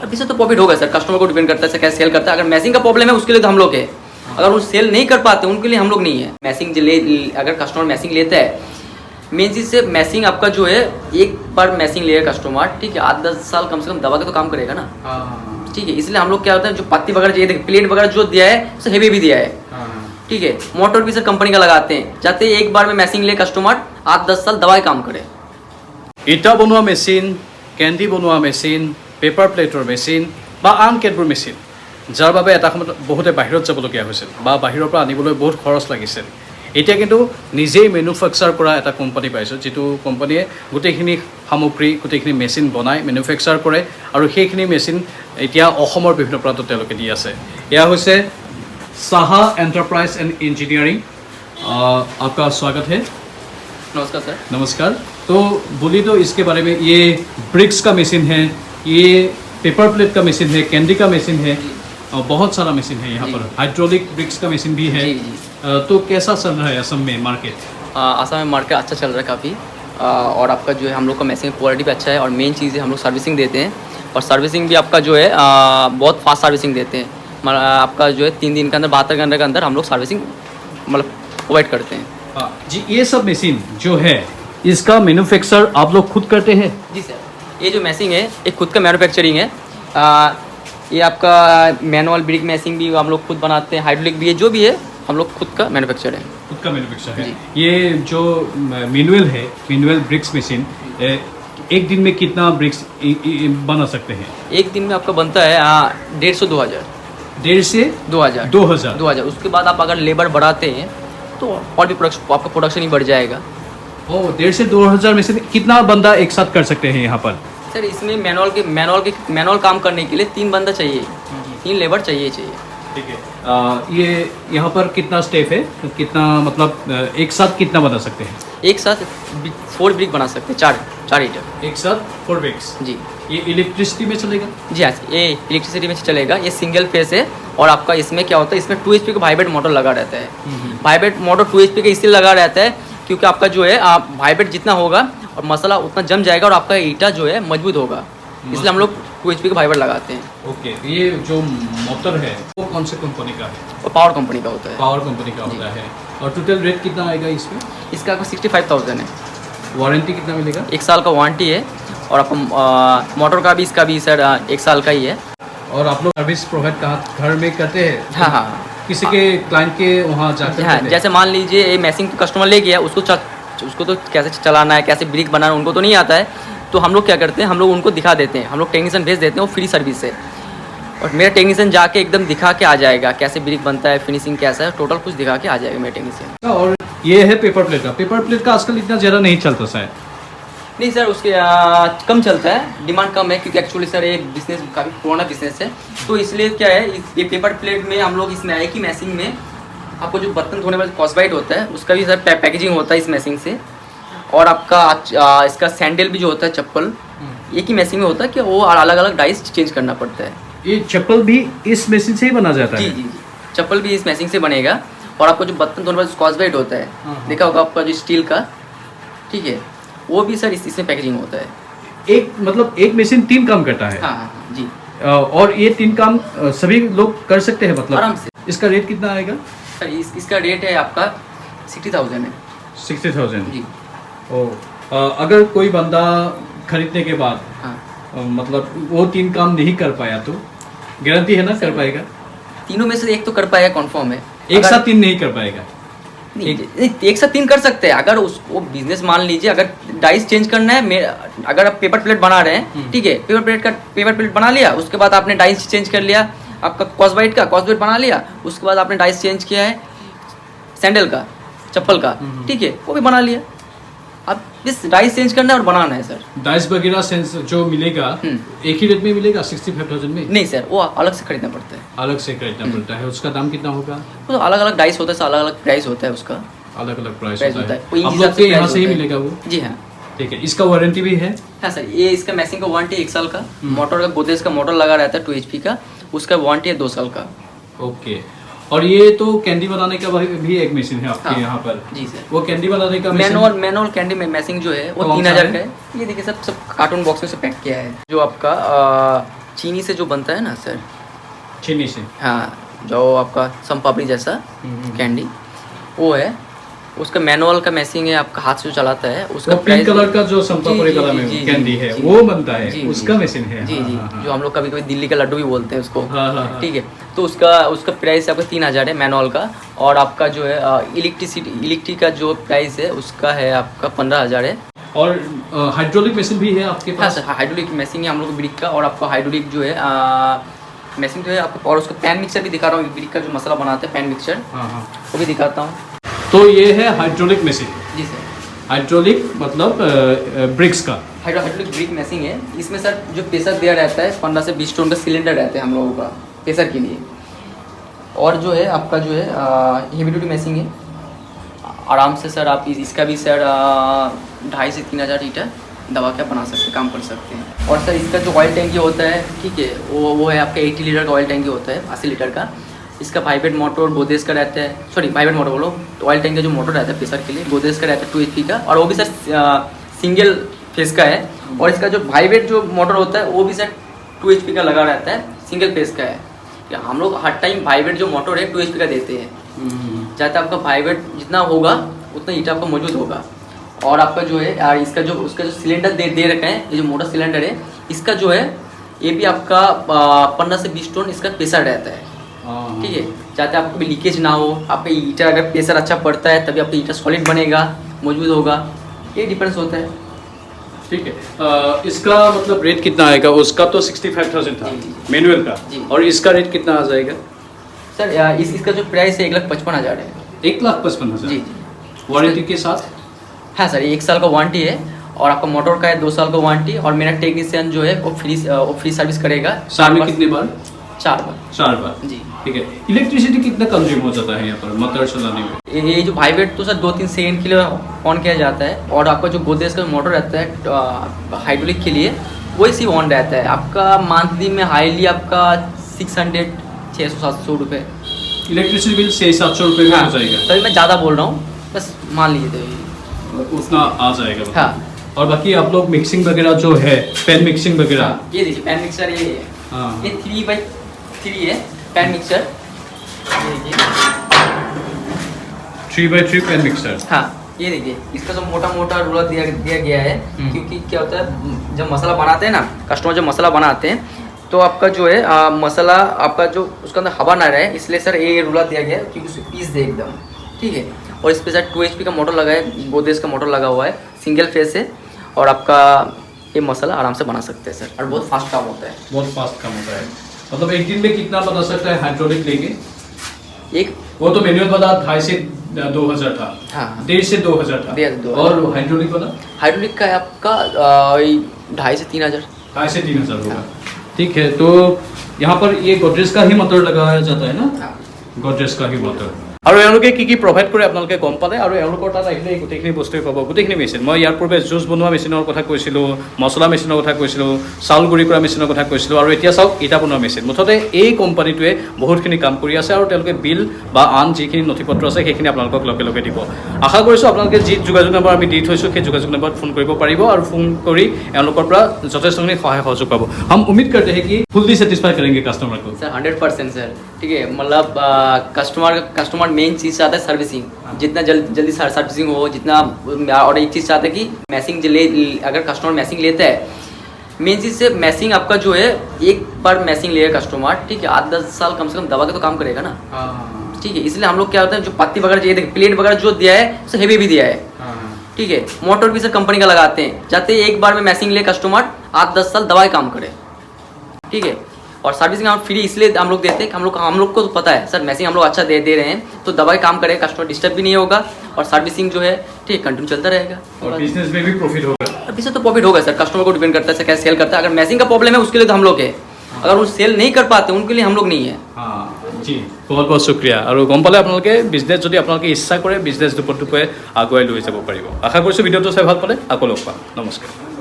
अभी से तो प्रॉफिट होगा सर, कस्टमर को डिपेंड करता है सर कैसे सेल करता है। अगर मैसिंग का प्रॉब्लम है उसके लिए तो हम लोग है, अगर वो सेल नहीं कर पाते उनके लिए हम लोग नहीं है। मैसिंग अगर कस्टमर मैसिंग लेता है, मेन चीज़ से मैसिंग आपका जो है एक बार मैसिंग लेगा कस्टमर, ठीक है, 8-10 साल कम से कम दबा के तो काम करेगा ना, ठीक है। इसलिए हम लोग क्या होता है जो पत्ती वगैरह चाहिए, प्लेट वगैरह जो दिया है उसे हेवी भी दिया है, ठीक है। मोटर भी सर कंपनी का लगाते हैं, जाते एक बार में मैसिंग ले कस्टमर 8-10 साल दबा के काम करे। ইটা বনোৱা মেচিন, কেণ্ডি বনোৱা মেচিন, পেপাৰ প্লেটৰ মেচিন বা আন কেতবোৰ মেচিন, যাৰ বাবে এটা সময়ত বহুতে বাহিৰত যাবলগীয়া হৈছিল বা বাহিৰৰ পৰা আনিবলৈ বহুত খৰচ লাগিছিল। এতিয়া কিন্তু নিজেই মেনুফেকচাৰ কৰা এটা কোম্পানী পাইছোঁ, যিটো কোম্পানীয়ে গোটেইখিনি সামগ্ৰী, গোটেইখিনি মেচিন বনাই মেনুফেকচাৰ কৰে আৰু সেইখিনি মেচিন এতিয়া অসমৰ বিভিন্ন প্ৰান্তত তেওঁলোকে দি আছে। এয়া হৈছে साहा एंटरप्राइज एंड इंजीनियरिंग। आपका स्वागत है। नमस्कार सर। नमस्कार। तो बोलिए तो इसके बारे में, ये ब्रिक्स का मशीन है, ये पेपर प्लेट का मशीन है, कैंडी का मशीन है और बहुत सारा मशीन है यहाँ पर, हाइड्रोलिक ब्रिक्स का मशीन भी है। तो कैसा चल रहा है असम में मार्केट? असम में मार्केट अच्छा चल रहा है काफ़ी, और आपका जो है हम लोग का मैसिंग क्वालिटी भी अच्छा है, और मेन चीज़ है हम लोग सर्विसिंग देते हैं, और सर्विसिंग भी आपका जो है बहुत फास्ट सर्विसिंग देते हैं। आपका जो है 3 दिन के अंदर 72 घंटे के अंदर हम लोग सर्विसिंग मतलब प्रोवाइड करते हैं। जी, ये सब मशीन जो है इसका मैन्युफैक्चर आप लोग खुद करते हैं? जी सर, ये जो मैसिंग है ये खुद का मैन्युफैक्चरिंग है। ये आपका मैनुअल ब्रिक मैसिंग भी हम लोग खुद बनाते हैं, हाइड्रोलिक भी है, जो भी है हम लोग खुद का मैन्युफैक्चर है। खुद का मैन्युफैक्चर है। ये जो मैनुअल है, मैनुअल ब्रिक्स मशीन, एक दिन में कितना ब्रिक्स बना सकते हैं? एक दिन में आपका बनता है 150-2,000। 1.5 से 2,000। उसके बाद आप अगर लेबर बढ़ाते हैं तो और भी आपका प्रोडक्शन ही बढ़ जाएगा। 1.5 से 2,000 में से कितना बंदा एक साथ कर सकते हैं यहाँ पर? सर इसमें मैनुअल काम करने के लिए 3 बंदा चाहिए, 3 लेबर चाहिए। ठीक है। ये यहाँ पर कितना स्टेप है, कितना मतलब एक साथ कितना बना सकते हैं? एक साथ 4 ब्रिक बना सकते हैं, 4 ईटर एक साथ 4 ब्रिक्स। जी। ये इलेक्ट्रिसिटी में चलेगा? जी हाँ, ये इलेक्ट्रिसिटी में चलेगा। ये सिंगल फेस है, और आपका इसमें क्या होता है, इसमें 2 HP का वाइब्रेट मोटर लगा रहता है। वाइब्रेट मोटर 2 HP का इसलिए लगा रहता है क्योंकि आपका जो है वाइब्रेट जितना होगा और मसाला उतना जम जाएगा और आपका ईटा जो है मजबूत होगा, इसलिए हम लोग 2 HP का वाइब्रेट लगाते हैं। ओके। ये जो मोटर है वो कौन से कंपनी का है? वो पावर कंपनी का होता है। पावर कंपनी का होता है। और टोटल रेट कितना आएगा इसमें? इसका आपको 65,000 है। वारंटी कितना मिलेगा? 1 साल का वारंटी है, और आपको मोटर का भी इसका भी सर 1 साल का ही है। और आप लोग सर्विस प्रोवाइड कहाँ घर में करते हैं? हाँ, किसी के क्लाइंट के वहाँ जाकर? हाँ, जैसे मान लीजिए ये मैसिंग कस्टमर ले गया, उसको तो कैसे चलाना है, कैसे ब्रिक बनाना उनको तो नहीं आता है, तो हम लोग क्या करते हैं, हम लोग उनको दिखा देते हैं, हम लोग टेक्नीशियन भेज देते हैं, वो फ्री सर्विस है, और मेरा टेक्नीशियन जाके एकदम दिखा के आ जाएगा कैसे ब्रिक बनता है, फिनिशिंग कैसा है, टोटल कुछ दिखा के आ जाएगा मेरा टेक्नीशियन। और ये है पेपर प्लेट का। पेपर प्लेट का आजकल इतना ज़्यादा नहीं चलता शायद? नहीं सर, उसके कम चलता है, डिमांड कम है, क्योंकि एक्चुअली सर ये बिजनेस काफ़ी पुराना बिजनेस है, तो इसलिए क्या है, ये पेपर प्लेट में हम लोग इसमें एक ही मैसिंग में आपको जो बर्तन धोने वाला कॉस्बाइट होता है उसका भी सर पैकेजिंग होता है इस मैसिंग से, और आपका इसका सैंडल भी जो होता है, चप्पल, एक ही मैसिंग में होता है कि वो अलग अलग डाइस चेंज करना पड़ता है। ये चप्पल भी इस मशीन से ही बना जाता है? जी, चप्पल भी इस मैसिंग से बनेगा, और आपको जो बर्तन धोने वाला कॉस्बाइट होता है, देखा होगा आपका जो स्टील का, ठीक है, वो भी सर इसमें पैकेजिंग होता है। एक मशीन 3 काम करता है? हाँ जी। और ये 3 काम सभी लोग कर सकते हैं मतलब? आराम से। इसका रेट कितना आएगा? सर इसका रेट है आपका 60,000 है। 60,000 जी। अगर कोई बंदा खरीदने के बाद मतलब वो 3 काम नहीं कर पाया तो गारंटी है ना कर पाएगा? तीनों में से एक तो कर पाएगा, कन्फर्म है। एक साथ 3 नहीं कर पाएगा? नहीं, एक साथ 3 कर सकते हैं। अगर उसको बिजनेस मान लीजिए, अगर डाइस चेंज करना है, अगर आप पेपर प्लेट बना रहे हैं, ठीक है, पेपर प्लेट बना लिया, उसके बाद आपने डाइस चेंज कर लिया, आपका कॉस्बाइट बना लिया, उसके बाद आपने डाइस चेंज किया है सैंडल का, चप्पल का, ठीक है, वो भी बना लिया। अब इस डाइस चेंज करना है और बनाना है सर। डाइस वगैरह सेंस जो मिलेगा एक ही रेट में मिलेगा 65,000 में? नहीं सर, वो अलग से खरीदना पड़ता है। अलग से खरीदना पड़ता है। उसका दाम कितना होगा? तो अलग अलग डाइस होता है, अलग अलग प्राइस होता है उसका, अलग अलग प्राइस होता है। आप लोग के यहाँ से ही मिलेगा वो? जी हाँ। ठीक है। इसका वारंटी भी है? हाँ सर, ये इसका मैसिंग का वारंटी 1 साल का, मोटर का गोदरेज का मोटर लगा रहता है 2 HP का, उसका वारंटी है 2 साल का। ओके। और ये तो कैंडी बनाने का भी एक मशीन है आपके यहाँ पर? जी सर। वो कैंडी बनाने का मैनुअल कैंडी में मैसिंग जो है वो 3,000 का है। ये देखिए सब कार्टून बॉक्स में से पैक किया है। जो आपका चीनी से जो बनता है ना सर, चीनी से। हाँ, जो आपका संपापड़ी जैसा कैंडी वो है, उसका मैनुअल का मैसिंग है, आपका हाथ से जो चलाता है उसका वो पिंक कलर का जो संपापड़ी कलर में कैंडी है वो बनता है, उसका मशीन है। जी जी, जो हम लोग कभी कभी दिल्ली का लड्डू भी बोलते हैं उसको। हाँ। ठीक है, तो उसका प्राइस आपका 3000 है मैनुअल का, और आपका जो है इलेक्ट्रिक का जो प्राइस है उसका है आपका 15000 है। और हाइड्रोलिक मशीन भी है आपके हाँ पास? सर, हाइड्रोलिक मशीन है हम लोग ब्रिक का, और आपका हाइड्रोलिक जो है मशीन जो है आपको, और उसका पैन मिक्सर भी दिखा रहा हूँ, ब्रिक का जो मसाला बनाते हैं पैन मिक्सर, हाँ वो भी दिखाता हूँ। तो ये है हाइड्रोलिक मशीन। जी सर, हाइड्रोलिक मतलब ब्रिक्स का हाइड्रोलिक ब्रिक मशीन है। इसमें सर जो प्रेशर दिया रहता है 15 से 20 टन का सिलेंडर रहता है हम लोगों का प्रेशर के लिए, और जो है आपका जो है हेवी ड्यूटी मशीन है। आराम से सर आप इसका भी सर 2500 से 3000 लीटर दवा क्या बना सकते हैं, काम कर सकते हैं। और सर इसका जो ऑयल टैंकी होता है, ठीक है, वो है आपका 80 लीटर का ऑयल टैंकी होता है, 80 लीटर का। इसका वाइब्रेट मोटर गोदरेज का रहता है, सॉरी वाइब्रेट मोटर बोलो, ऑयल टैंक का जो मोटर रहता है प्रेशर के लिए गोदरेज का रहता है 2 HP का, और वो भी सर सिंगल फेस का है। और इसका जो वाइब्रेट जो मोटर होता है वो भी सर 2 HP का लगा रहता है, सिंगल फेस का है। या हम लोग हर टाइम वाइब्रेट जो मोटर है 2 HP का देते हैं, चाहते आपका वाइब्रेट जितना होगा उतना हीट आपका मौजूद होगा। और आपका जो है इसका जो उसका जो सिलेंडर दे रखे हैं, ये जो मोटर सिलेंडर है इसका जो है ये भी आपका 15 से 20 टन इसका प्रेशर रहता है। ठीक है, चाहते आपको भी लीकेज ना हो, आपका हीटर अगर प्रेशर अच्छा पड़ता है तभी आपका हीटर सॉलिड बनेगा, मौजूद होगा, ये डिफरेंस होता है। ठीक है, इसका मतलब रेट कितना आएगा? उसका तो 65,000 था मैनुअल का, और इसका रेट कितना आ जाएगा सर? इसका जो प्राइस है 1,55,000 है। 1,55,000 जी। वारंटी के साथ? हाँ सर, 1 साल का वारंटी है, और आपका मोटर का है 2 साल का वारंटी, और मेरा टेक्नीशियन जो है वो फ्री सर्विस करेगा। साल में कितने बार? 4 बार जी। ठीक है, इलेक्ट्रिसिटी कितना कंज्यूम हो जाता है यहाँ पर मोटर चलाने में? ये जो वाइब्रेट तो सर 2-3 सेकंड के लिए ऑन किया जाता है, और आपका जो गोदरेज का मोटर रहता है हाइड्रोलिक के लिए वही सिर्फ ऑन रहता है। आपका मंथली में हाईली आपका 600-700 रुपये इलेक्ट्रिसिटी बिल 600-700 रुपये में हो जाएगा। सर मैं ज़्यादा बोल रहा हूँ, बस मान लीजिए तो उतना आ जाएगा। हाँ, और बाकी आप लोग मिक्सिंग वगैरह जो है, पैन मिक्सिंग वगैरह, हाँ, ये देखिए पैन मिक्सर ये है। हाँ। ये 3x3 है पैन मिक्सर, ये देखिए 3x3 पैन मिक्सर। हाँ, ये देखिए इसका जो मोटा मोटा रोलर दिया गया है, क्योंकि क्या होता है जब मसाला बनाते हैं ना, कस्टमर जब मसाला बनाते हैं तो आपका जो है मसाला आपका जो उसके अंदर हवा ना रहे, इसलिए सर ये रोलर दिया गया है, क्योंकि उसको पीस दे एकदम। ठीक है, और इस पर सर 2 HP का मोटर लगा है, गोदरेज का मोटर लगा हुआ है, सिंगल फेस है, और आपका ये मसाला आराम से बना सकते हैं सर, और बहुत फास्ट काम होता है। बहुत फास्ट काम होता है। मतलब एक दिन में कितना बना सकता है हाइड्रोलिक लेके? वो तो मैनुअल वाला 2,500 से 2,000 था। हाँ, 1,500 से 2,000 था। 2,000। और हाइड्रोलिक वाला? हाइड्रोलिक का है आपका 2,500 से 3,000। 2,500 से 3,000 होगा। ठीक है, तो यहाँ पर ये गोदरेज का ही मोटर लगाया जाता है ना? गोदरेज का ही मोटर। আৰু এওঁলোকে কি কি প্ৰভাইড কৰে আপোনালোকে গম পালে, আৰু এওঁলোকৰ তাত আহিলে গোটেইখিনি বস্তুৱে পাব, গোটেইখিনি মেচিন। মই ইয়াৰ পূৰ্বে জুচ বনোৱা মেচিনৰ কথা কৈছিলোঁ, মছলা মেচিনৰ কথা কৈছিলোঁ, চাউল গুড়ি কৰা মেচিনৰ কথা কৈছিলোঁ, আৰু এতিয়া চাওক ইটা বনোৱা মেচিন। মুঠতে এই কোম্পানীটোৱে বহুতখিনি কাম কৰি আছে, আৰু তেওঁলোকে বিল বা আন যিখিনি নথিপত্ৰ আছে সেইখিনি আপোনালোকক লগে লগে দিব। আশা কৰিছোঁ আপোনালোকে যি যোগাযোগ নম্বৰ আমি দি থৈছোঁ সেই যোগাযোগ নম্বৰত ফোন কৰিব পাৰিব, আৰু ফোন কৰি এওঁলোকৰ পৰা যথেষ্টখিনি সহায় সহযোগ পাব। हम उम्मीद करते हैं कि फुल्ली सेटिस्फाई करेंगे कस्टमर को। Sir 100% sir. ठीक है, मतलब कस्टमर मेन चीज़ चाहता है सर्विसिंग, जितना जल्दी सर्विसिंग हो, जितना, और एक चीज़ चाहता है कि मैसिंग अगर कस्टमर मैसिंग लेता है, मेन चीज़ से मैसिंग आपका जो है एक बार मैसिंग लेगा कस्टमर, ठीक है, 8-10 साल कम से कम दवा के तो काम करेगा ना। ठीक है, इसलिए हम लोग क्या होता है जो पत्ती वगैरह चाहिए, प्लेट वगैरह जो दिया है उसे हेवी भी दिया है। ठीक है, मोटर भी सर कंपनी का लगाते हैं, चाहते हैं एक बार में मैसिंग ले कस्टमर 8-10 साल दवाई काम करे। ठीक है, और सर्विसिंग हम फ्री इसलिए हम लोग देते हैं कि हम लोग को तो पता है सर मैसिंग हम लोग अच्छा दे रहे हैं तो दवाई काम करे, कस्टमर डिस्टर्ब भी नहीं होगा, और सर्विसिंग जो है ठीक कंटिन्यू चलता रहेगा, और बिजनेस में भी प्रॉफिट होगा। बिजनेस तो प्रॉफिट होगा सर, कस्टमर को डिपेंड करता है सर कैसे सेल करता है। अगर मैसिंग का प्रॉब्लम है उसके लिए तो हम लोग है, अगर वो सेल नहीं कर पाते उनके लिए हम लोग नहीं है। हाँ जी, बहुत बहुत शुक्रिया। और गम पाले আপোনালোকে বিজনেছ যদি আপোনালোকে ইচ্ছা কৰে বিজনেছ দুপৰ দুপৰে আগুৱাই লৈ যাব পাৰিব। আশা কৰিছোঁ ভিডিঅ'টো চাই ভাল পালে, আকৌ লগ পাম। নমস্কাৰ।